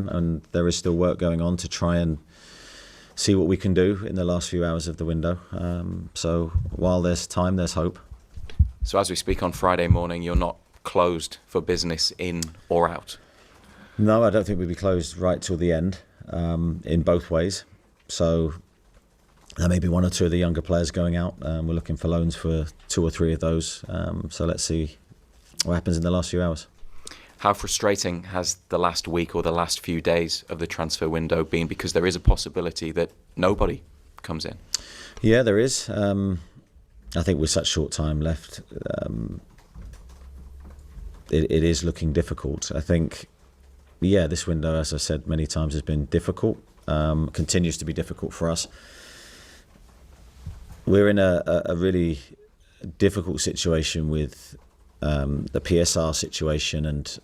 and there is still work going on to try and see what we can do in the last few hours of the window. So while there's time, there's hope. So as we speak on Friday morning, you're not closed for business in or out? No, I don't think we'll be closed right till the end, in both ways. So there may be one or two of the younger players going out. We're looking for loans for 2 or 3 of those. So let's see what happens in the last few hours. How frustrating has the last week or the last few days of the transfer window been? Because there is a possibility that nobody comes in. Yeah, there is. I think with such short time left, it is looking difficult. I think, this window, as I said many times, has been difficult. Continues to be difficult for us. We're in a really difficult situation with the PSR situation and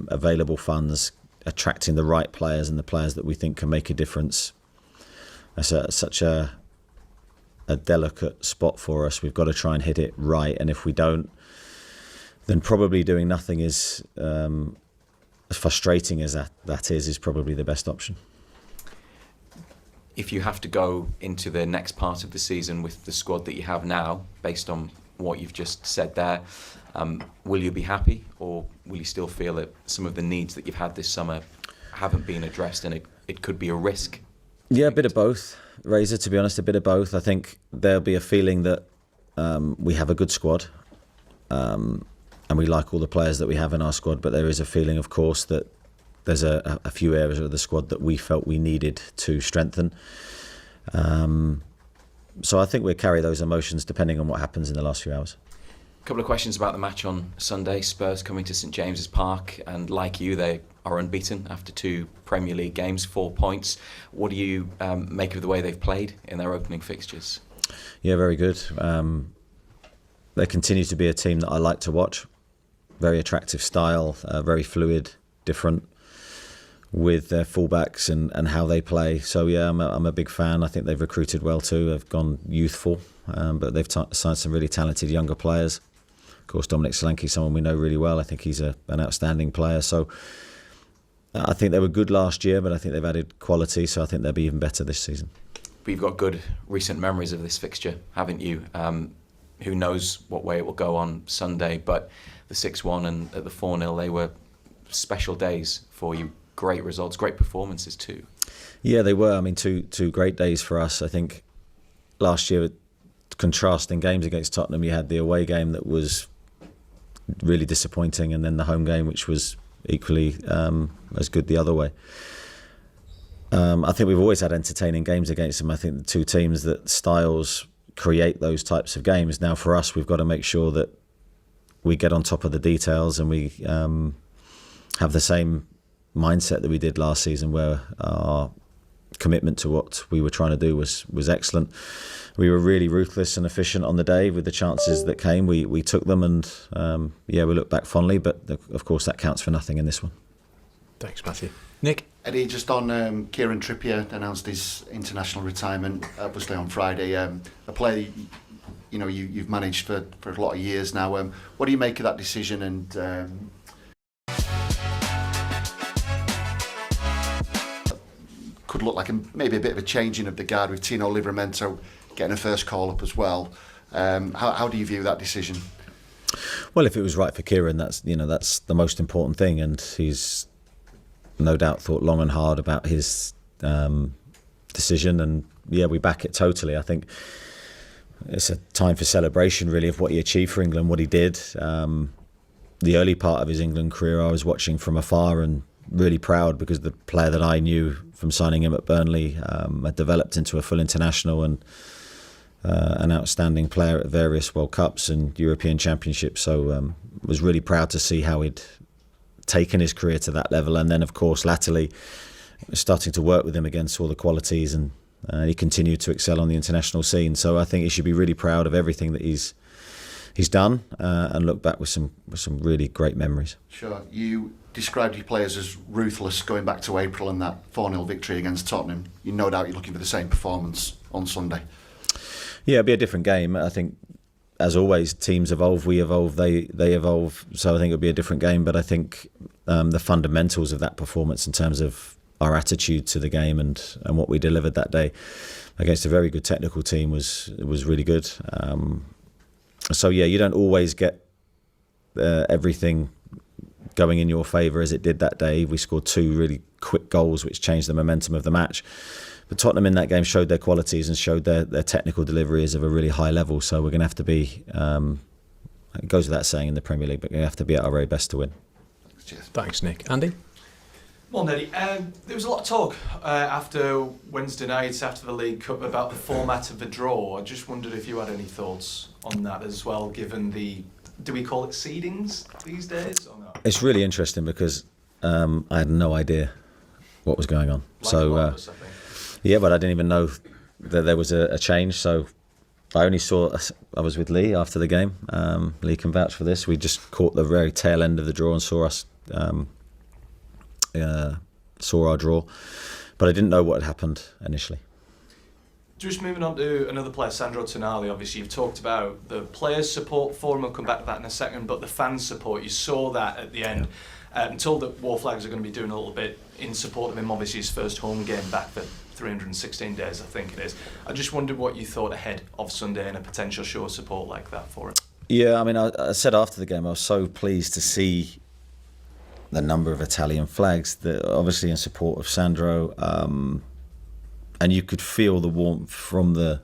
available funds, attracting the right players and the players that we think can make a difference. That's such a delicate spot for us. We've got to try and hit it right, and if we don't, then probably doing nothing is, as frustrating as that is probably the best option. If you have to go into the next part of the season with the squad that you have now, based on what you've just said there, will you be happy, or will you still feel that some of the needs that you've had this summer haven't been addressed and it could be a risk? Yeah, a bit of both, Razor, to be honest, a bit of both. I think there'll be a feeling that we have a good squad, and we like all the players that we have in our squad, but there is a feeling, of course, that there's a few areas of the squad that we felt we needed to strengthen. So I think we'll carry those emotions depending on what happens in the last few hours. A couple of questions about the match on Sunday. Spurs coming to St James's Park, and like you, they are unbeaten after 2 Premier League games, 4 points. What do you make of the way they've played in their opening fixtures? Yeah, very good. They continue to be a team that I like to watch. Very attractive style, very fluid, different with their fullbacks and how they play. So yeah, I'm a big fan. I think they've recruited well too. They've gone youthful, but they've signed some really talented younger players. Of course, Dominic Solanke, someone we know really well. I think he's an outstanding player. So I think they were good last year, but I think they've added quality. So I think they'll be even better this season. But you've got good recent memories of this fixture, haven't you? Who knows what way it will go on Sunday, but the 6-1 and the 4-0, they were special days for you. Great results, great performances too. Yeah, they were. I mean, two great days for us. I think last year, contrasting games against Tottenham, you had the away game that was really disappointing, and then the home game, which was equally as good the other way. I think we've always had entertaining games against them. I think the two teams that styles create those types of games. Now for us, we've got to make sure that we get on top of the details and we have the same mindset that we did last season, where our commitment to what we were trying to do was excellent. We were really ruthless and efficient on the day with the chances that came. We took them, and we look back fondly, but of course that counts for nothing in this one. Thanks, Matthew. Nick? Eddie, just on Kieran Trippier announced his international retirement, obviously on Friday. A player you've managed for a lot of years now. What do you make of that decision? And could look like maybe a bit of a changing of the guard with Tino Livramento getting a first call up as well. How do you view that decision? Well, if it was right for Kieran, that's the most important thing, and he's no doubt thought long and hard about his decision, and we back it totally. I think it's a time for celebration, really, of what he achieved for England, what he did. The early part of his England career I was watching from afar and really proud, because the player that I knew from signing him at Burnley had developed into a full international and an outstanding player at various World Cups and European Championships. So was really proud to see how he'd taken his career to that level, and then of course latterly starting to work with him again, saw the qualities, and he continued to excel on the international scene. So I think he should be really proud of everything that he's done, and look back with some really great memories. Sure. You described your players as ruthless going back to April and that 4-0 victory against Tottenham. No doubt you're looking for the same performance on Sunday. Yeah, it'll be a different game. I think as always, teams evolve, we evolve, they evolve. So I think it'll be a different game. But I think the fundamentals of that performance in terms of our attitude to the game and what we delivered that day against a very good technical team was really good. So yeah, you don't always get everything going in your favour as it did that day. We scored 2 really quick goals which changed the momentum of the match. But Tottenham in that game showed their qualities and showed their technical deliveries of a really high level. So we're going to have to be, it goes without saying in the Premier League, but we have to be at our very best to win. Cheers. Thanks, Nick. Andy? Well, Neddy, there was a lot of talk after Wednesday night, after the League Cup, about the format of the draw. I just wondered if you had any thoughts on that as well, given the, do we call it seedings these days or not? It's really interesting because I had no idea what was going on. Like a lot of us, I think. Yeah, but I didn't even know that there was a change. So I only saw, I was with Lee after the game. Lee can vouch for this. We just caught the very tail end of the draw and saw our draw. But I didn't know what had happened initially. Just moving on to another player, Sandro Tonali. Obviously, you've talked about the players' support for him. We'll come back to that in a second. But the fans' support, you saw that at the end. I'm told that War Flags are going to be doing a little bit in support of him. Obviously, his first home game back for 316 days, I think it is. I just wondered what you thought ahead of Sunday and a potential show of support like that for him. Yeah, I mean, I said after the game I was so pleased to see the number of Italian flags, that obviously in support of Sandro, and you could feel the warmth from the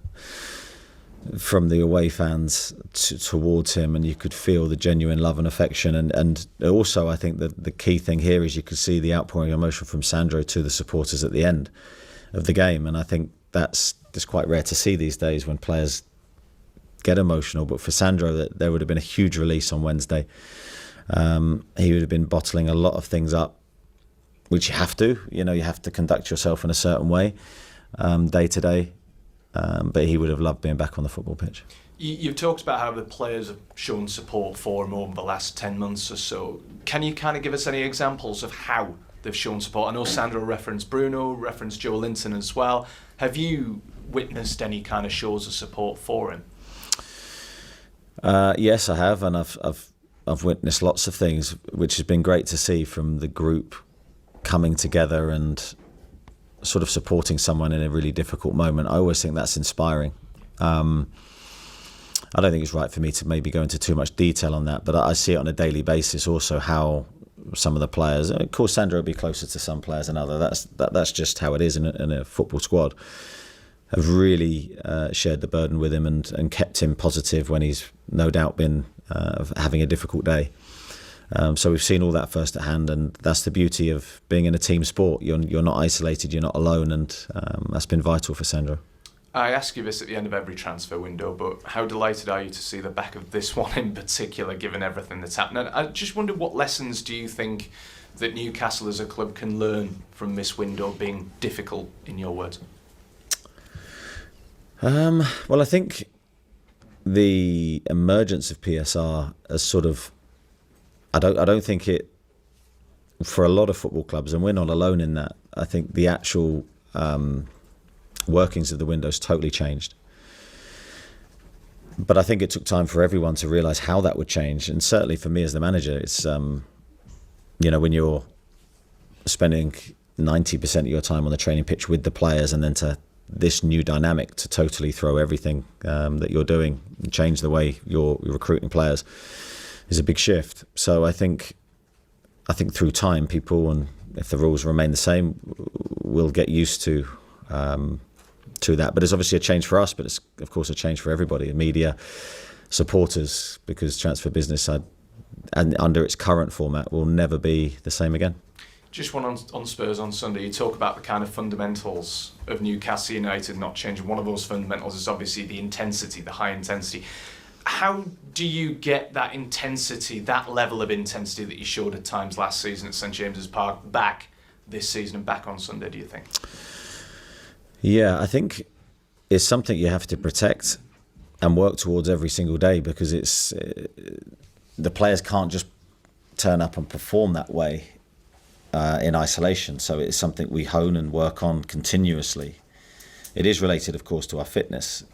away fans towards him, and you could feel the genuine love and affection. And also, I think that the key thing here is you could see the outpouring of emotion from Sandro to the supporters at the end of the game. And I think that's just quite rare to see these days when players get emotional. But for Sandro, there would have been a huge release on Wednesday. He would have been bottling a lot of things up, which you have to. You have to conduct yourself in a certain way day to day. But he would have loved being back on the football pitch. You've talked about how the players have shown support for him over the last 10 months or so. Can you kind of give us any examples of how they've shown support? I know Sandro referenced Bruno, referenced Joe Linton as well. Have you witnessed any kind of shows of support for him? Yes, I have, and I've witnessed lots of things, which has been great to see, from the group coming together and sort of supporting someone in a really difficult moment. I always think that's inspiring. I don't think it's right for me to maybe go into too much detail on that, but I see it on a daily basis also how some of the players, of course Sandro will be closer to some players than others, that's just how it is in a football squad, have really shared the burden with him and kept him positive when he's no doubt been having a difficult day. So we've seen all that first at hand, and that's the beauty of being in a team sport. You're not isolated, you're not alone, and that's been vital for Sandro. I ask you this at the end of every transfer window, but how delighted are you to see the back of this one in particular, given everything that's happening? I just wonder, what lessons do you think that Newcastle as a club can learn from this window being difficult, in your words? Well, I think the emergence of PSR as sort of, I don't think it, for a lot of football clubs, and we're not alone in that, I think the actual workings of the window's totally changed. But I think it took time for everyone to realise how that would change, and certainly for me as the manager, it's when you're spending 90% of your time on the training pitch with the players, and then to this new dynamic to totally throw everything that you're doing and change the way you're recruiting players is a big shift. So I think through time, people, and if the rules remain the same, will get used to that. But it's obviously a change for us, but it's of course a change for everybody, media, supporters, because transfer business and under its current format will never be the same again. Just one on Spurs on Sunday. You talk about the kind of fundamentals of Newcastle United not changing. One of those fundamentals is obviously the intensity, the high intensity. How do you get that intensity, that level of intensity that you showed at times last season at St James's Park, back this season and back on Sunday, do you think? Yeah, I think it's something you have to protect and work towards every single day, because it's the players can't just turn up and perform that way in isolation. So it's something we hone and work on continuously. It is related, of course, to our fitness,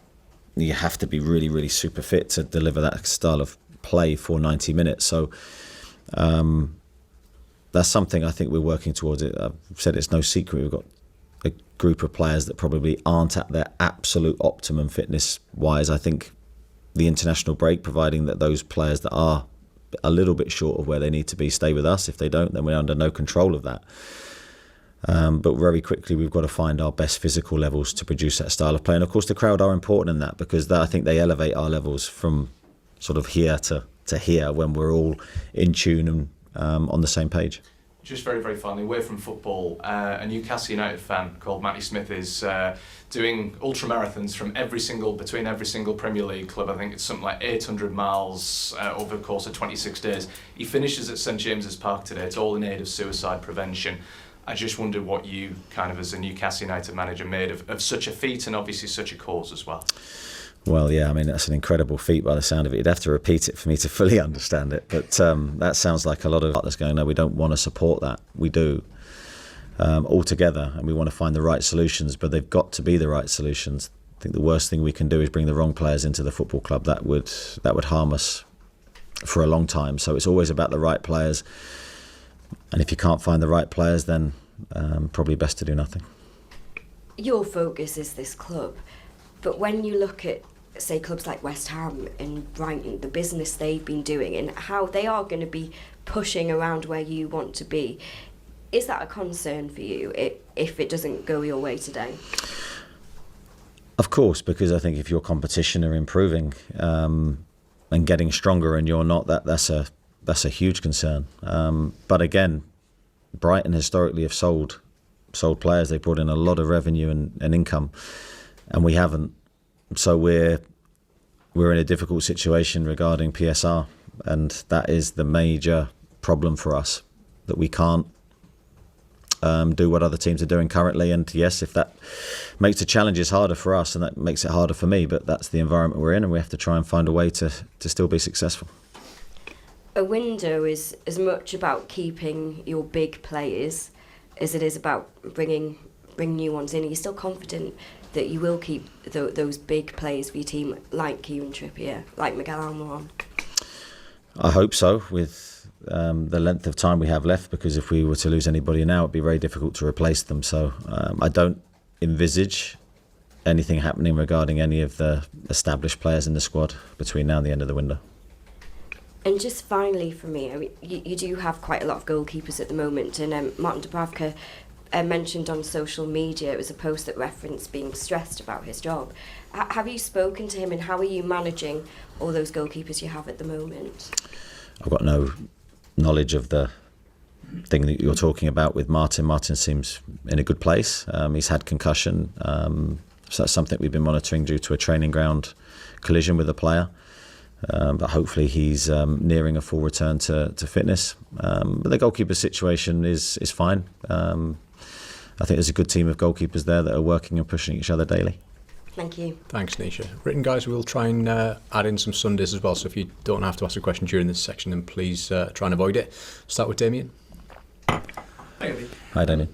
you have to be really, really super fit to deliver that style of play for 90 minutes. So that's something I think we're working towards. It. I've said it's no secret. We've got a group of players that probably aren't at their absolute optimum fitness-wise. I think the international break, providing that those players that are a little bit short of where they need to be stay with us. If they don't, then we're under no control of that. But very quickly, we've got to find our best physical levels to produce that style of play. And of course, the crowd are important in that, because I think they elevate our levels from sort of here to here when we're all in tune and on the same page. Just very, very finally, away from football, a Newcastle United fan called Matty Smith is doing ultra marathons between every single Premier League club. I think it's something like 800 miles over the course of 26 days. He finishes at St James's Park today. It's all in aid of suicide prevention. I just wondered what you, kind of as a Newcastle United manager, made of such a feat and obviously such a cause as well. Well, yeah, I mean, that's an incredible feat by the sound of it. You'd have to repeat it for me to fully understand it. But that sounds like a lot of partners going, no, we don't want to support that. We do, altogether, and we want to find the right solutions, but they've got to be the right solutions. I think the worst thing we can do is bring the wrong players into the football club. That would harm us for a long time. So it's always about the right players. And if you can't find the right players, then probably best to do nothing. Your focus is this club, but when you look at, say, clubs like West Ham and Brighton, the business they've been doing and how they are going to be pushing around where you want to be, is that a concern for you if it doesn't go your way today? Of course, because I think if your competition are improving and getting stronger and you're not, that's a huge concern. But again, Brighton historically have sold players. They brought in a lot of revenue and income, and we haven't. So we're in a difficult situation regarding PSR, and that is the major problem for us, that we can't do what other teams are doing currently. And yes, if that makes the challenges harder for us, and that makes it harder for me, but that's the environment we're in, and we have to try and find a way to still be successful. A window is as much about keeping your big players as it is about bring new ones in. Are you still confident that you will keep those big players for your team, like Kieran Trippier, like Miguel Almiron? I hope so, with the length of time we have left, because if we were to lose anybody now, it'd be very difficult to replace them. So I don't envisage anything happening regarding any of the established players in the squad between now and the end of the window. And just finally for me, I mean, you do have quite a lot of goalkeepers at the moment, and Martin Dubravka mentioned on social media, it was a post that referenced being stressed about his job. Have you spoken to him, and how are you managing all those goalkeepers you have at the moment? I've got no knowledge of the thing that you're talking about with Martin. Martin seems in a good place. He's had concussion, so that's something we've been monitoring due to a training ground collision with a player. But hopefully he's nearing a full return to fitness. But the goalkeeper situation is fine. I think there's a good team of goalkeepers there that are working and pushing each other daily. Thank you. Thanks, Nisha. Written guys, we'll try and add in some Sundays as well, so if you don't have to ask a question during this section, then please try and avoid it. Start with Damien. Hi, Eddie. Hi, Damien.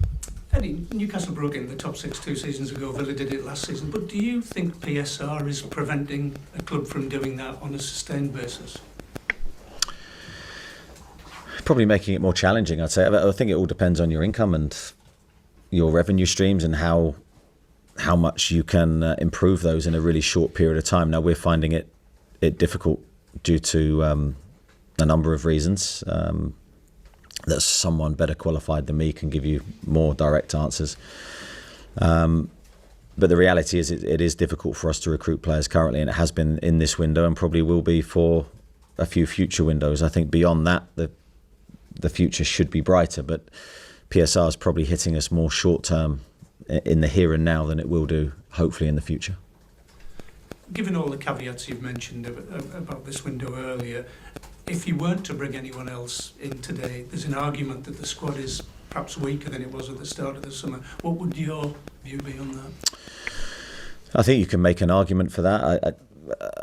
Eddie, Newcastle broke in the top 6 2 seasons ago. Villa did it last season. But do you think PSR is preventing a club from doing that on a sustained basis? Probably making it more challenging, I'd say. I think it all depends on your income and your revenue streams and how much you can improve those in a really short period of time. Now, we're finding it difficult due to a number of reasons. That someone better qualified than me can give you more direct answers. But the reality is it is difficult for us to recruit players currently, and it has been in this window and probably will be for a few future windows. I think beyond that, the future should be brighter, but PSR is probably hitting us more short-term in the here and now than it will do, hopefully, in the future. Given all the caveats you've mentioned about this window earlier, if you weren't to bring anyone else in today, there's an argument that the squad is perhaps weaker than it was at the start of the summer. What would your view be on that? I think you can make an argument for that.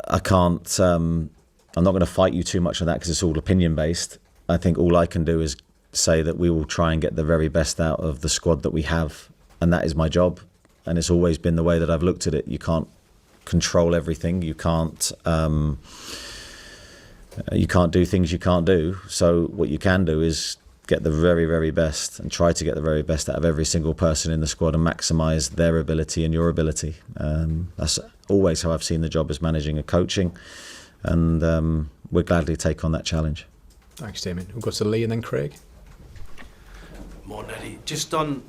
I can't. I'm not going to fight you too much on that because it's all opinion based. I think all I can do is say that we will try and get the very best out of the squad that we have, and that is my job. And it's always been the way that I've looked at it. You can't control everything. You can't do things you can't do. So what you can do is get the very, very best and try to get the very best out of every single person in the squad and maximise their ability and your ability. That's always how I've seen the job as managing and coaching, and we'll gladly take on that challenge. Thanks, Damien. We'll go to Lee and then Craig. Morning, Eddie. Just on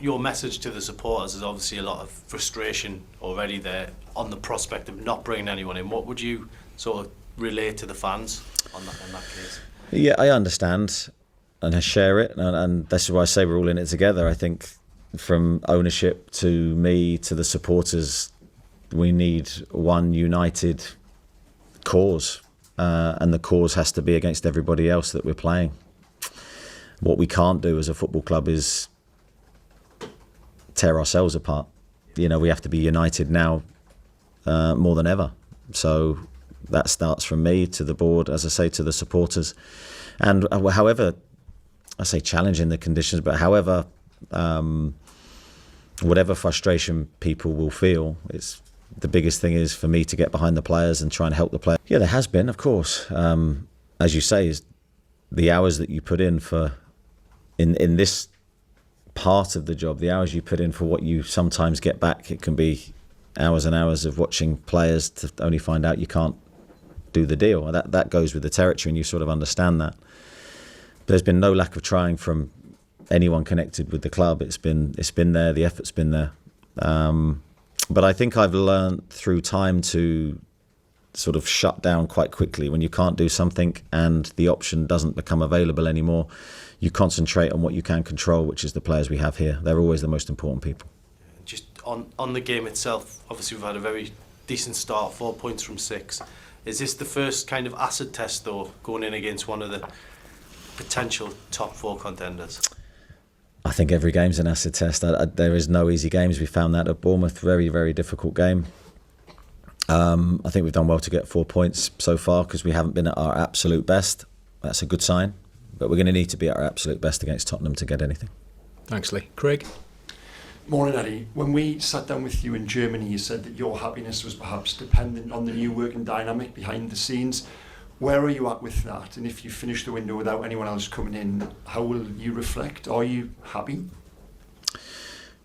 your message to the supporters, there's obviously a lot of frustration already there on the prospect of not bringing anyone in. What would you sort of relay to the fans on that case? Yeah, I understand and I share it, and that's why I say we're all in it together. I think from ownership to me to the supporters, we need one united cause, and the cause has to be against everybody else that we're playing. What we can't do as a football club is tear ourselves apart. You know, we have to be united now more than ever. So that starts from me to the board, as I say, to the supporters. And however, I say challenging the conditions, but however, whatever frustration people will feel, it's the biggest thing is for me to get behind the players and try and help the players. Yeah, there has been, of course. As you say, is the hours that you put in for in this part of the job, the hours you put in for what you sometimes get back. It can be hours and hours of watching players to only find out you can't do the deal. That goes with the territory, and you sort of understand that. There's been no lack of trying from anyone connected with the club. It's been there. The effort's been there. But I think I've learned through time to sort of shut down quite quickly when you can't do something and the option doesn't become available anymore. You concentrate on what you can control, which is the players we have here. They're always the most important people. Just on the game itself, obviously we've had a very decent start, 4 points from 6. Is this the first kind of acid test, though, going in against one of the potential top 4 contenders? I think every game's an acid test. There is no easy games. We found that at Bournemouth, very, very difficult game. I think we've done well to get 4 points so far because we haven't been at our absolute best. That's a good sign. But we're going to need to be at our absolute best against Tottenham to get anything. Thanks, Lee. Craig? Morning, Eddie. When we sat down with you in Germany, you said that your happiness was perhaps dependent on the new working dynamic behind the scenes. Where are you at with that? And if you finish the window without anyone else coming in, how will you reflect? Are you happy?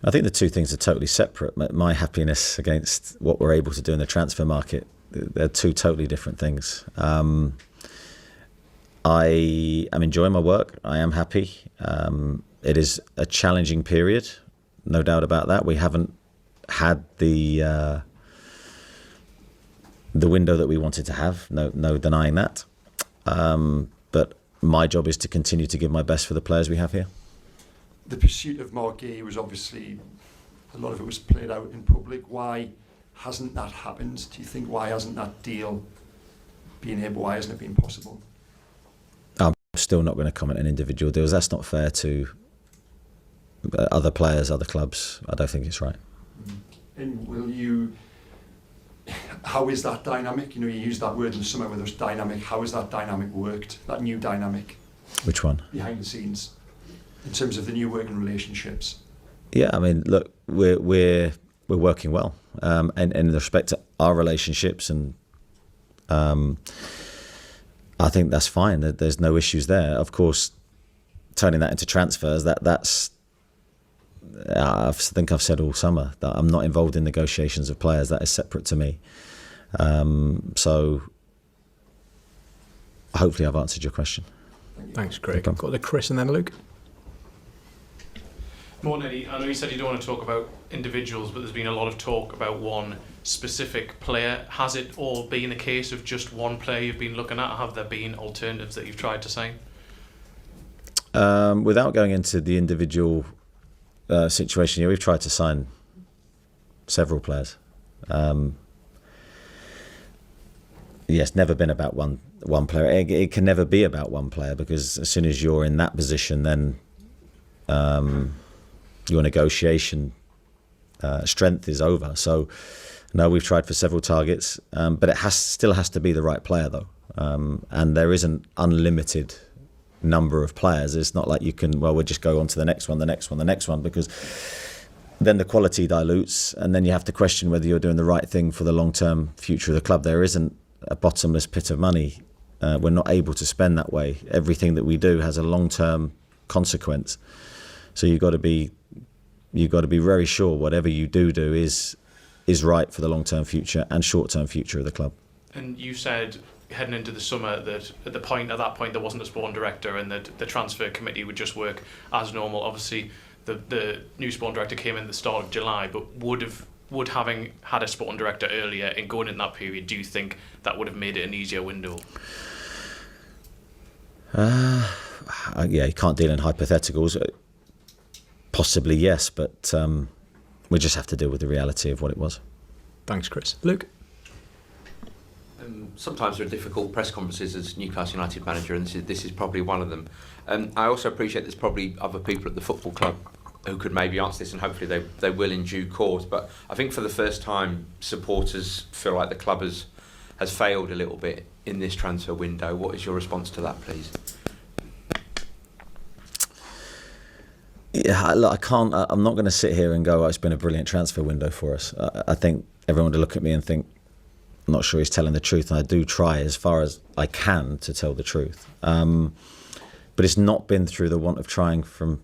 I think the two things are totally separate. My happiness against what we're able to do in the transfer market, they're two totally different things. I am enjoying my work. I am happy. It is a challenging period, no doubt about that. We haven't had the window that we wanted to have. No denying that. But my job is to continue to give my best for the players we have here. The pursuit of Marquis was obviously, a lot of it was played out in public. Why hasn't that happened? Do you think, why hasn't that deal why hasn't it been possible? I'm still not going to comment on individual deals. That's not fair to other players, other clubs. I don't think it's right. And how is that dynamic? You know, you used that word in the summer where there's dynamic. How has that dynamic worked? That new dynamic? Which one? Behind the scenes, in terms of the new working relationships. Yeah, I mean, look, we're working well, and in respect to our relationships, and I think that's fine. There's no issues there. Of course, turning that into transfers, that's. I think I've said all summer that I'm not involved in negotiations of players. That is separate to me. So hopefully I've answered your question. Thanks, Craig. Got to Chris and then Luke. Morning, Eddie. I know you said you don't want to talk about individuals, but there's been a lot of talk about one specific player. Has it all been a case of just one player you've been looking at, or have there been alternatives that you've tried to sign? Without going into the individual situation here, we've tried to sign several players. Yes, never been about one player. It can never be about one player, because as soon as you're in that position, then your negotiation strength is over. So no, we've tried for several targets, but it still has to be the right player though, and there is an unlimited number of players. It's not like you can, we'll just go on to the next one, because then the quality dilutes, and then you have to question whether you're doing the right thing for the long-term future of the club. There isn't a bottomless pit of money. We're not able to spend that way. Everything that we do has a long-term consequence. So you've got to be very sure whatever you do is right for the long-term future and short-term future of the club. And you said heading into the summer that at that point there wasn't a sporting director, and that the transfer committee would just work as normal. Obviously, the new sporting director came in at the start of July, but would having had a sporting director earlier and going in that period, do you think that would have made it an easier window? Yeah, you can't deal in hypotheticals. Possibly yes, but we just have to deal with the reality of what it was. Thanks, Chris. Luke? Sometimes there are difficult press conferences as Newcastle United manager, and this is probably one of them. I also appreciate there's probably other people at the football club who could maybe answer this, and hopefully they will in due course. But I think for the first time, supporters feel like the club has failed a little bit in this transfer window. What is your response to that, please? Yeah, look, I can't. I'm not going to sit here and go, "Oh, it's been a brilliant transfer window for us." I think everyone would look at me and think, "I'm not sure he's telling the truth." And I do try as far as I can to tell the truth, but it's not been through the want of trying from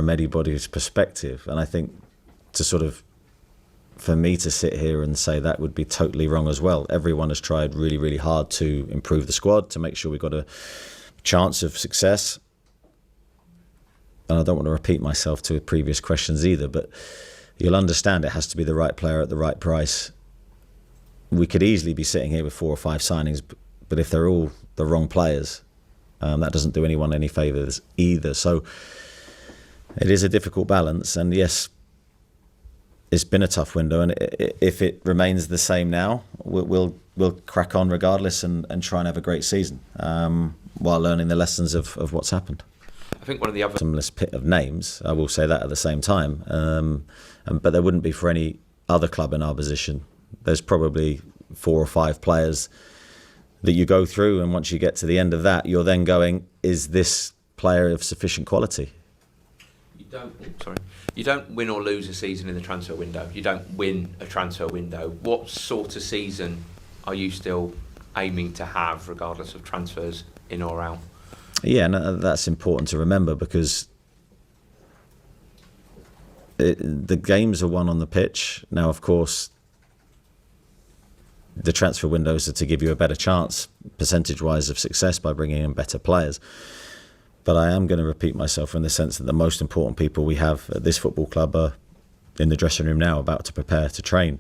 anybody's perspective. And I think for me to sit here and say that would be totally wrong as well. Everyone has tried really, really hard to improve the squad, to make sure we've got a chance of success. And I don't want to repeat myself to previous questions either, but you'll understand it has to be the right player at the right price. We could easily be sitting here with 4 or 5 signings, but if they're all the wrong players, that doesn't do anyone any favours either. So it is a difficult balance, and yes, it's been a tough window, and if it remains the same now, we'll crack on regardless and try and have a great season while learning the lessons of what's happened. I think one of the other bottomless pit of names, I will say that at the same time, but there wouldn't be for any other club in our position. There's probably 4 or 5 players that you go through, and once you get to the end of that, you're then going, is this player of sufficient quality? You don't win or lose a season in the transfer window. You don't win a transfer window. What sort of season are you still aiming to have, regardless of transfers in or out? Yeah, and that's important to remember, because the games are won on the pitch. Now, of course, the transfer windows are to give you a better chance, percentage-wise, of success by bringing in better players. But I am going to repeat myself in the sense that the most important people we have at this football club are in the dressing room now, about to prepare to train.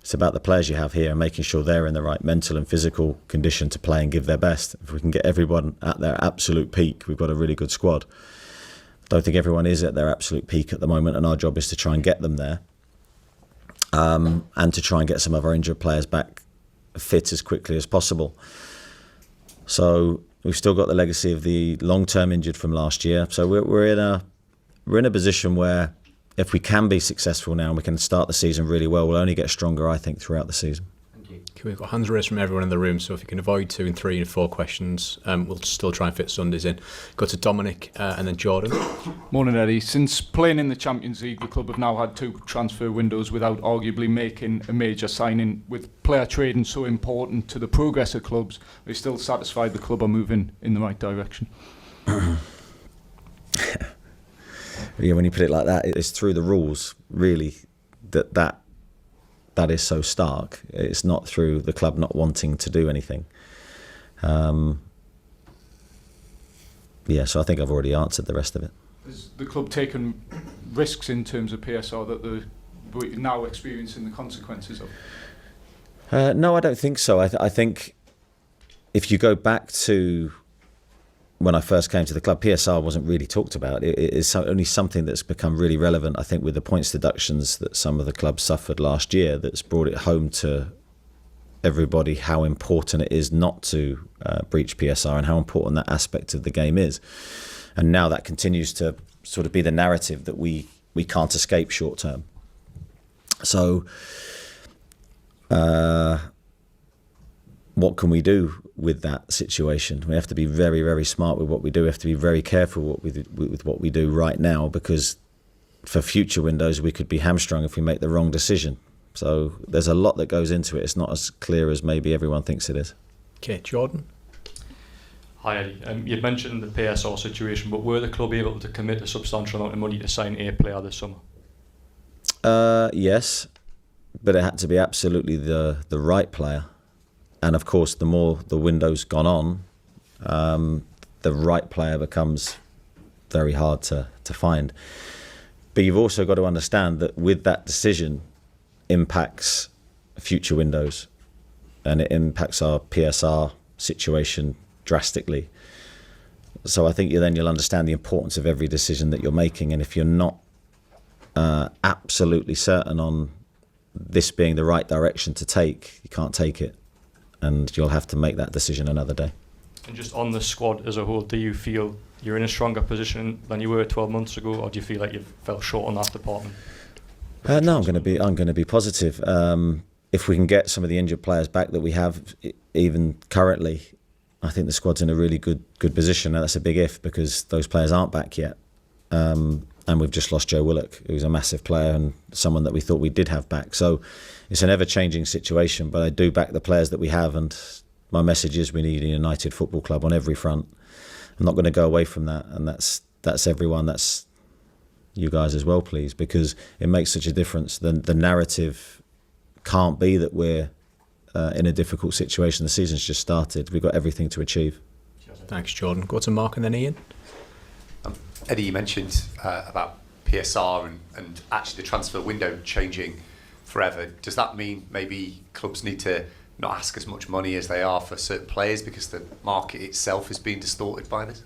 It's about the players you have here and making sure they're in the right mental and physical condition to play and give their best. If we can get everyone at their absolute peak, we've got a really good squad. I don't think everyone is at their absolute peak at the moment, and our job is to try and get them there, and to try and get some of our injured players back fit as quickly as possible. So we've still got the legacy of the long-term injured from last year. So we're in a position where, if we can be successful now and we can start the season really well, we'll only get stronger, I think, throughout the season. Thank you. We've got hands raised from everyone in the room, so if you can avoid 2 and 3 and 4 questions, we'll still try and fit Sundays in. Go to Dominic and then Jordan. Morning, Eddie. Since playing in the Champions League, the club have now had 2 transfer windows without arguably making a major signing. With player trading so important to the progress of clubs, are you still satisfied the club are moving in the right direction? Yeah, when you put it like that, it's through the rules, really, that is so stark. It's not through the club not wanting to do anything. So I think I've already answered the rest of it. Has the club taken risks in terms of PSR that they're now experiencing the consequences of? No, I don't think so. I think if you go back to when I first came to the club, PSR wasn't really talked about. It is only something that's become really relevant, I think, with the points deductions that some of the clubs suffered last year, that's brought it home to everybody how important it is not to breach PSR and how important that aspect of the game is. And now that continues to sort of be the narrative that we can't escape short term. So what can we do with that situation? We have to be very, very smart with what we do. We have to be very careful with what we do right now, because for future windows, we could be hamstrung if we make the wrong decision. So there's a lot that goes into it. It's not as clear as maybe everyone thinks it is. Okay, Jordan. Hi Eddie, you'd mentioned the PSR situation, but were the club able to commit a substantial amount of money to sign a player this summer? Yes, but it had to be absolutely the right player. And of course, the more the window's gone on, the right player becomes very hard to find. But you've also got to understand that with that decision impacts future windows, and it impacts our PSR situation drastically. So I think you'll understand the importance of every decision that you're making, and if you're not absolutely certain on this being the right direction to take, you can't take it, and you'll have to make that decision another day. And just on the squad as a whole, do you feel you're in a stronger position than you were 12 months ago, or do you feel like you've fell short on that department? No, I'm going to be positive. If we can get some of the injured players back that we have, even currently, I think the squad's in a really good position. Now that's a big if, because those players aren't back yet, and we've just lost Joe Willock, who's a massive player and someone that we thought we did have back. So it's an ever-changing situation, but I do back the players that we have, and my message is we need a united football club on every front. I'm not going to go away from that, and that's everyone. That's you guys as well, please, because it makes such a difference. The narrative can't be that we're in a difficult situation. The season's just started. We've got everything to achieve. Thanks, Jordan. Go to Mark and then Ian. Eddie, you mentioned about PSR and actually the transfer window changing forever. Does that mean maybe clubs need to not ask as much money as they are for certain players because the market itself is being distorted by this?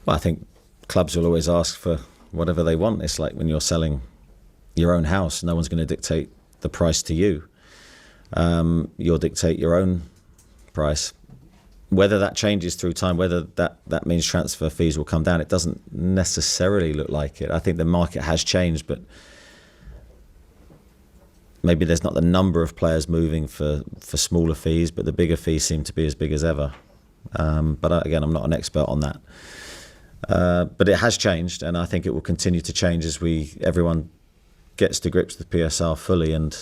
Well, I think clubs will always ask for whatever they want. It's like when you're selling your own house, no one's going to dictate the price to you. You'll dictate your own price. Whether that changes through time, whether that means transfer fees will come down, it doesn't necessarily look like it. I think the market has changed, but maybe there's not the number of players moving for smaller fees, but the bigger fees seem to be as big as ever. But again, I'm not an expert on that. But it has changed, and I think it will continue to change as everyone gets to grips with PSR fully, and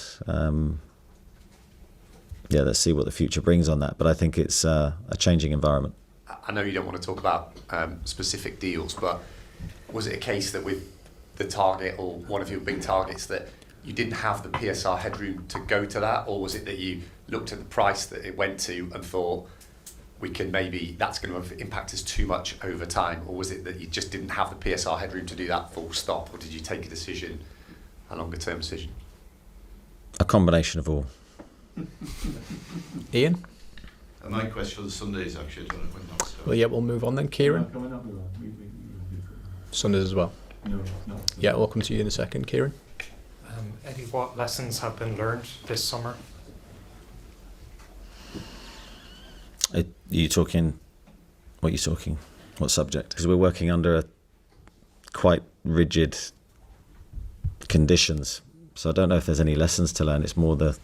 let's see what the future brings on that. But I think it's a changing environment. I know you don't want to talk about specific deals, but was it a case that with the target or one of your big targets that you didn't have the PSR headroom to go to that, or was it that you looked at the price that it went to and thought that's going to impact us too much over time, or was it that you just didn't have the PSR headroom to do that full stop, or did you take a longer term decision? A combination of all. Ian? My question for the Sundays, actually. Well, yeah, we'll move on then. Kieran? Sundays as well? No. Yeah, we'll come to you in a second. Kieran? Eddie, what lessons have been learned this summer? What are you talking? What subject? Because we're working under quite rigid conditions. So I don't know if there's any lessons to learn. It's more the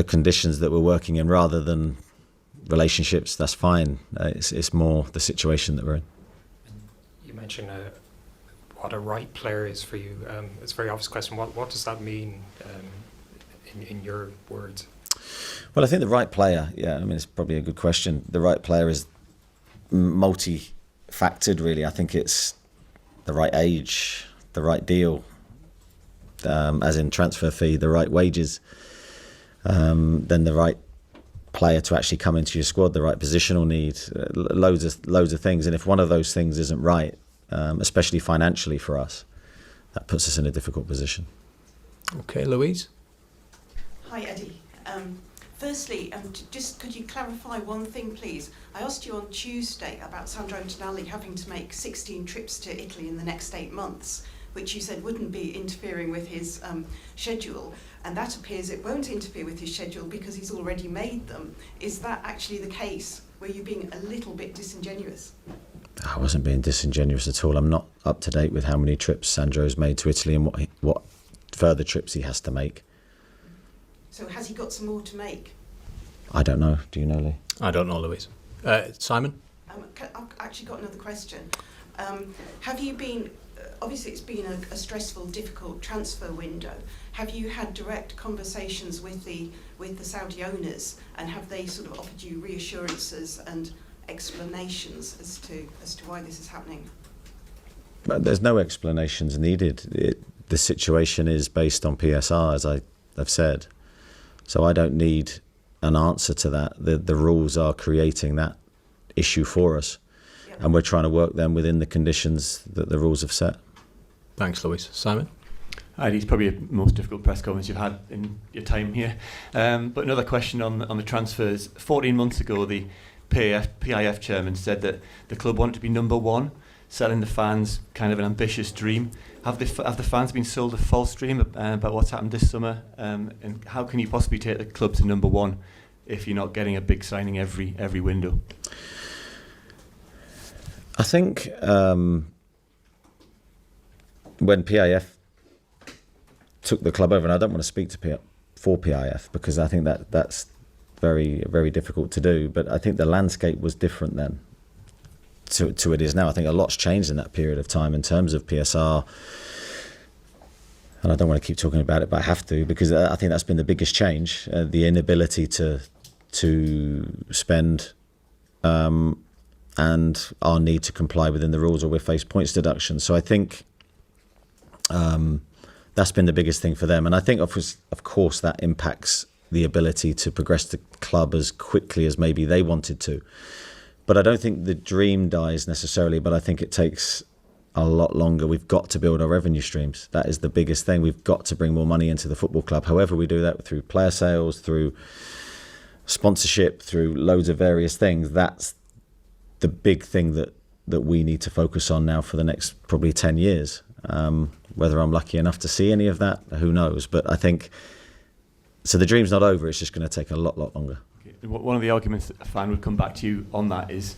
conditions that we're working in rather than relationships. That's fine. It's more the situation that we're in. You mentioned what a right player is for you. It's a very obvious question. What does that mean in your words? Well, I think the right player, it's probably a good question. The right player is multi-factored, really. I think it's the right age, the right deal, as in transfer fee, the right wages, then the right player to actually come into your squad, the right positional need, loads of things. And if one of those things isn't right, especially financially for us, that puts us in a difficult position. Okay, Louise? Hi, Eddie. Firstly, just could you clarify one thing, please? I asked you on Tuesday about Sandro Tonali having to make 16 trips to Italy in the next 8 months, which you said wouldn't be interfering with his schedule, and that appears it won't interfere with his schedule because he's already made them. Is that actually the case? Were you being a little bit disingenuous? I wasn't being disingenuous at all. I'm not up to date with how many trips Sandro's made to Italy and what further trips he has to make. So has he got some more to make? I don't know. Do you know, Lee? I don't know, Louise. Simon? I've actually got another question. Have you been, obviously it's been a stressful, difficult transfer window. Have you had direct conversations with the Saudi owners, and have they sort of offered you reassurances and explanations as to why this is happening? But there's no explanations needed. The situation is based on PSR, as I've said. So I don't need an answer to that. The rules are creating that issue for us. Yep. And we're trying to work them within the conditions that the rules have set. Thanks, Louise. Simon? It's probably the most difficult press conference you've had in your time here. But another question on the transfers. 14 months ago, the PIF chairman said that the club wanted to be number one, selling the fans kind of an ambitious dream. Have the fans been sold a false dream about what's happened this summer? And how can you possibly take the club to number one if you're not getting a big signing every window? I think when PIF took the club over, and I don't want to speak for PIF because I think that's very, very difficult to do, but I think the landscape was different then to it is now. I think a lot's changed in that period of time in terms of PSR, and I don't want to keep talking about it, but I have to, because I think that's been the biggest change, the inability to spend and our need to comply within the rules or we face points deduction. So I think that's been the biggest thing for them, and I think of course that impacts the ability to progress the club as quickly as maybe they wanted to. But I don't think the dream dies necessarily, but I think it takes a lot longer. We've got to build our revenue streams. That is the biggest thing. We've got to bring more money into the football club. However we do that, through player sales, through sponsorship, through loads of various things. That's the big thing that we need to focus on now for the next probably 10 years. Whether I'm lucky enough to see any of that, who knows? But I think, so the dream's not over, it's just going to take a lot longer. One of the arguments that a fan would come back to you on that is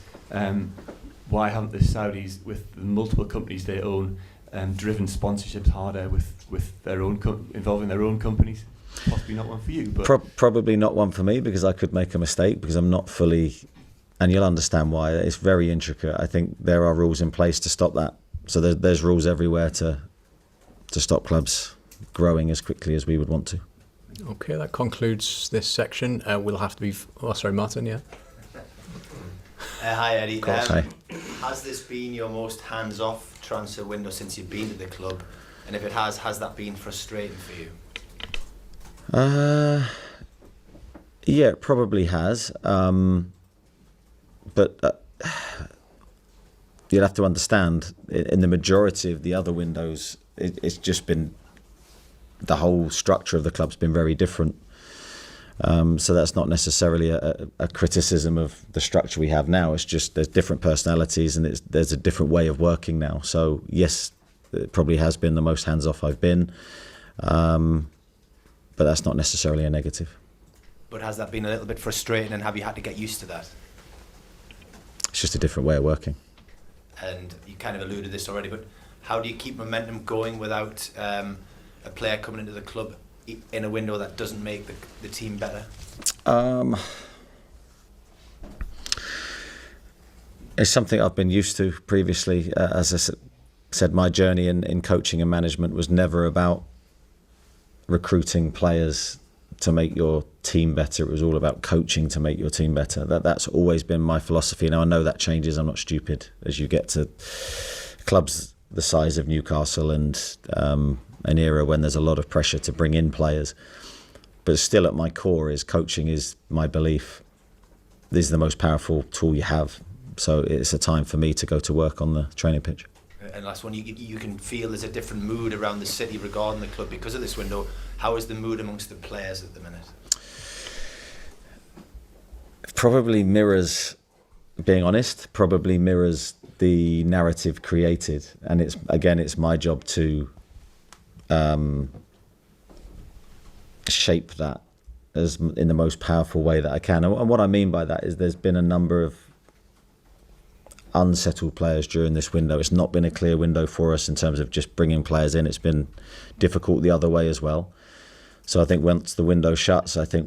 why haven't the Saudis, with the multiple companies they own, driven sponsorships harder with their own involving their own companies? Possibly not one for you, but probably not one for me, because I could make a mistake, because I'm not fully, and you'll understand why. It's very intricate. I think there are rules in place to stop that. So there's rules everywhere to stop clubs growing as quickly as we would want to. Okay, that concludes this section. We'll have to be... Oh, sorry, Martin, yeah? Hi, Eddie. Hi. Has this been your most hands-off transfer window since you've been to the club? And if it has that been frustrating for you? Yeah, it probably has. But you'll have to understand, in the majority of the other windows, it's just been, the whole structure of the club's been very different. So that's not necessarily a criticism of the structure we have now. It's just there's different personalities and there's a different way of working now. So yes, it probably has been the most hands-off I've been. But that's not necessarily a negative. But has that been a little bit frustrating, and have you had to get used to that? It's just a different way of working. And you kind of alluded to this already, but how do you keep momentum going without a player coming into the club in a window that doesn't make the team better? It's something I've been used to previously. As I said, my journey in coaching and management was never about recruiting players to make your team better. It was all about coaching to make your team better. That's always been my philosophy. Now I know that changes. I'm not stupid. As you get to clubs the size of Newcastle and an era when there's a lot of pressure to bring in players, but still at my core is coaching is my belief. This is the most powerful tool you have. So it's a time for me to go to work on the training pitch. And last one, you can feel there's a different mood around the city regarding the club because of this window. How is the mood amongst the players at the minute? Probably mirrors, being honest, probably mirrors the narrative created. And it's my job to shape that as in the most powerful way that I can. And what I mean by that is there's been a number of unsettled players during this window. It's not been a clear window for us in terms of just bringing players in. It's been difficult the other way as well. So I think once the window shuts, I think